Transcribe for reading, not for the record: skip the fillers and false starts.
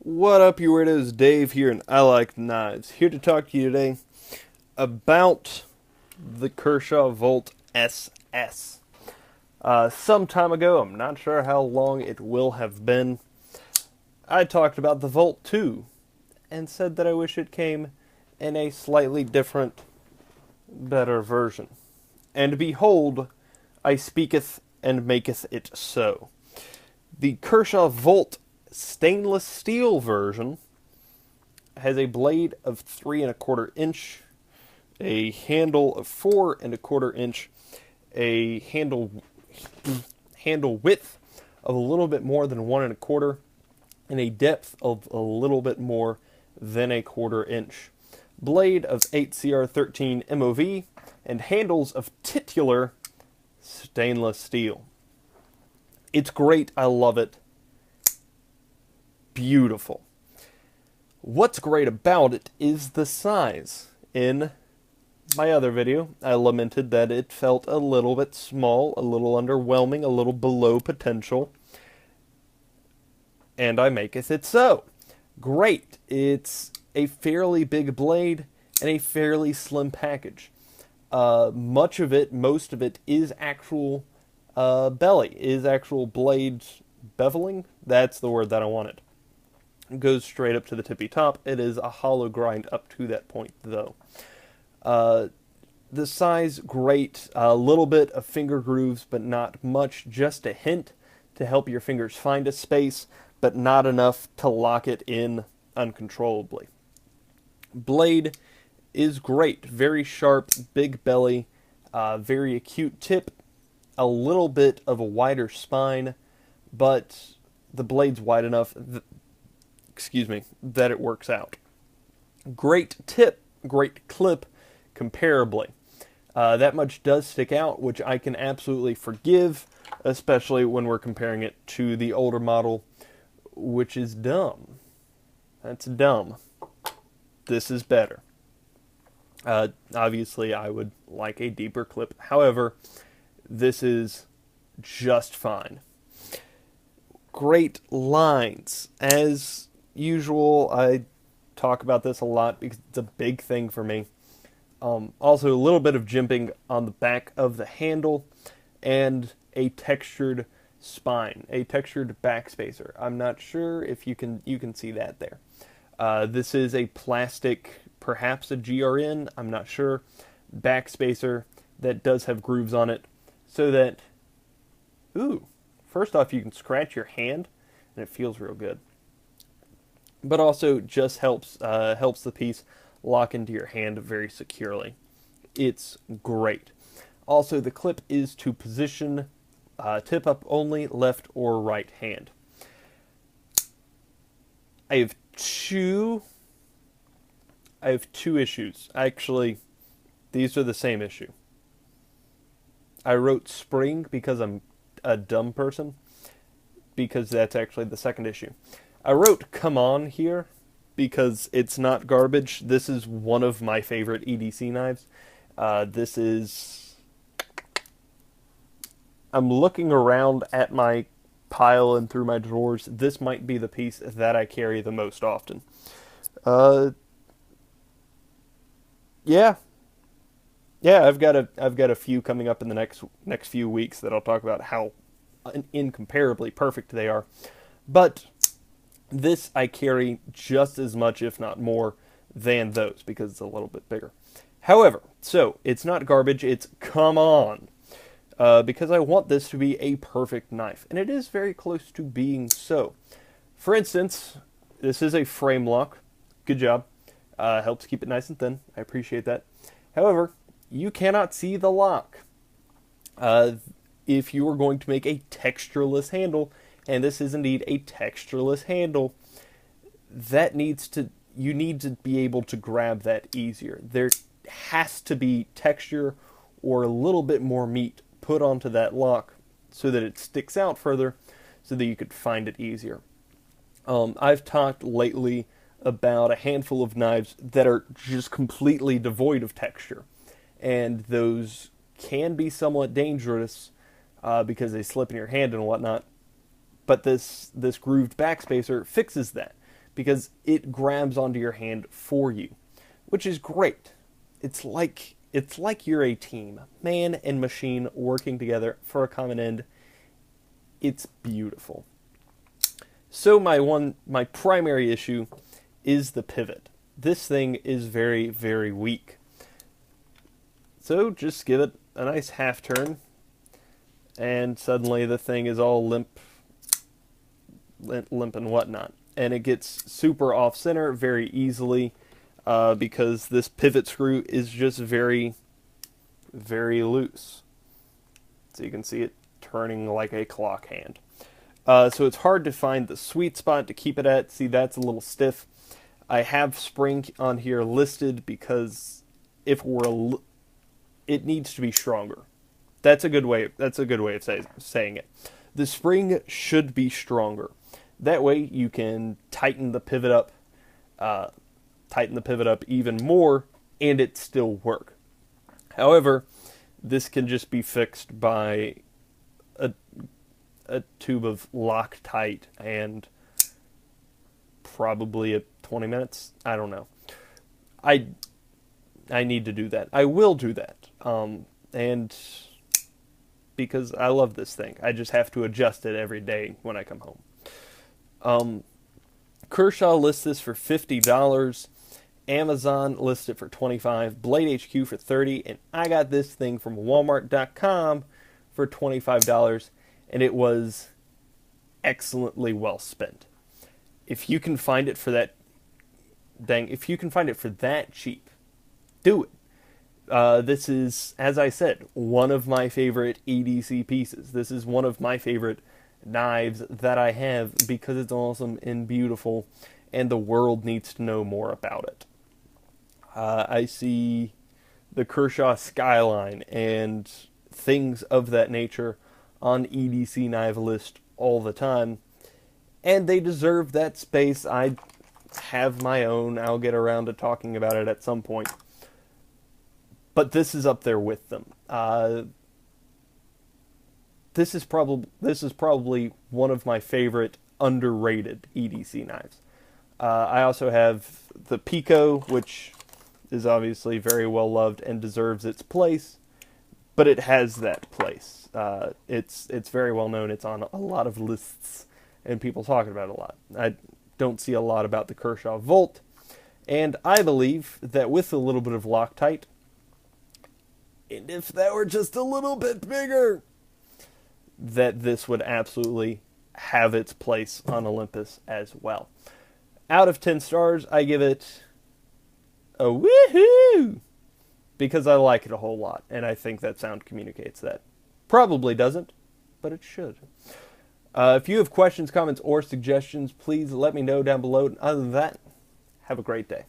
What up, you weirdos? Dave here, and I like knives. Here to talk to you today about the Kershaw Volt SS. Some time ago, I'm not sure how long it will have been, I talked about the Volt 2 and said that I wish it came in a slightly different, better version. And behold, I speaketh and maketh it so. The Kershaw Volt stainless steel version has a blade of 3¼ inch, a handle of 4¼ inch, a handle width of a little bit more than 1¼ and a depth of a little bit more than a 1/4 inch. Blade of 8CR13 MOV and handles of titular stainless steel. It's great. I love it. Beautiful. What's great about it is the size. In my other video, I lamented that it felt a little bit small, a little underwhelming, a little below potential, and I maketh it so. Great. It's a fairly big blade and a fairly slim package. Most of it is actual belly, is actual blade beveling. That's the word that I wanted. It goes straight up to the tippy top. It is a hollow grind up to that point, though. The size, great. A little bit of finger grooves, but not much. Just a hint to help your fingers find a space, but not enough to lock it in uncontrollably. Blade is great. Very sharp, big belly, very acute tip, a little bit of a wider spine, but the blade's wide enough that it works out. Great tip, great clip, comparably. That much does stick out, which I can absolutely forgive, especially when we're comparing it to the older model, which is dumb. That's dumb. This is better. Obviously, I would like a deeper clip. However, this is just fine. Great lines. As usual, I talk about this a lot because it's a big thing for me. Also, a little bit of jimping on the back of the handle and a textured spine, a textured backspacer. I'm not sure if you can see that there. This is a plastic, perhaps a GRN, I'm not sure, backspacer that does have grooves on it so that, first off, you can scratch your hand and it feels real good. But also just helps the piece lock into your hand very securely. It's great. Also, the clip is to position tip up only, left or right hand. I have two issues. Actually, these are the same issue. I wrote spring because I'm a dumb person, because that's actually the second issue. I wrote come on here because it's not garbage. This is one of my favorite EDC knives. I'm looking around at my pile and through my drawers. This might be the piece that I carry the most often. Yeah, I've got a few coming up in the next few weeks that I'll talk about how incomparably perfect they are. But this I carry just as much, if not more, than those because it's a little bit bigger. However, so it's not garbage. It's come on. Because I want this to be a perfect knife, and it is very close to being so. For instance, this is a frame lock. Good job. Helps keep it nice and thin. I appreciate that. However, you cannot see the lock. If you are going to make a textureless handle, and this is indeed a textureless handle, you need to be able to grab that easier. There has to be texture or a little bit more meat put onto that lock so that it sticks out further so that you could find it easier. I've talked lately about a handful of knives that are just completely devoid of texture, and those can be somewhat dangerous because they slip in your hand and whatnot, but this grooved backspacer fixes that because it grabs onto your hand for you, which is great. It's like you're a team, man and machine working together for a common end. It's beautiful. So my primary issue is the pivot. This thing is very, very weak. So just give it a nice half turn, and suddenly the thing is all limp and whatnot. And it gets super off center very easily because this pivot screw is just very, very loose. So you can see it turning like a clock hand. So it's hard to find the sweet spot to keep it at. See, that's a little stiff. I have spring on here listed because it needs to be stronger. That's a good way of saying it. The spring should be stronger. That way you can tighten the pivot up even more, and it still work. However, this can just be fixed by a tube of Loctite and probably 20 minutes. I don't know. I need to do that. I will do that. And because I love this thing, I just have to adjust it every day when I come home. Kershaw lists this for $50. Amazon lists it for $25. Blade HQ for $30. And I got this thing from Walmart.com for $25. And it was excellently well spent. If you can find it for that cheap, do it. This is, as I said, one of my favorite EDC pieces. This is one of my favorite knives that I have because it's awesome and beautiful, and the world needs to know more about it. I see the Kershaw Skyline and things of that nature on EDC knife list all the time, and they deserve that space. I have my own. I'll get around to talking about it at some point. But this is up there with them. This is probably one of my favorite underrated EDC knives. I also have the Pico, which is obviously very well loved and deserves its place, but it has that place. It's very well known. It's on a lot of lists, and people talking about it a lot. I don't see a lot about the Kershaw Volt, and I believe that with a little bit of Loctite, and if that were just a little bit bigger, that this would absolutely have its place on Olympus as well. Out of 10 stars, I give it a woohoo! Because I like it a whole lot, and I think that sound communicates that. Probably doesn't, but it should. If you have questions, comments, or suggestions, please let me know down below. And other than that, have a great day.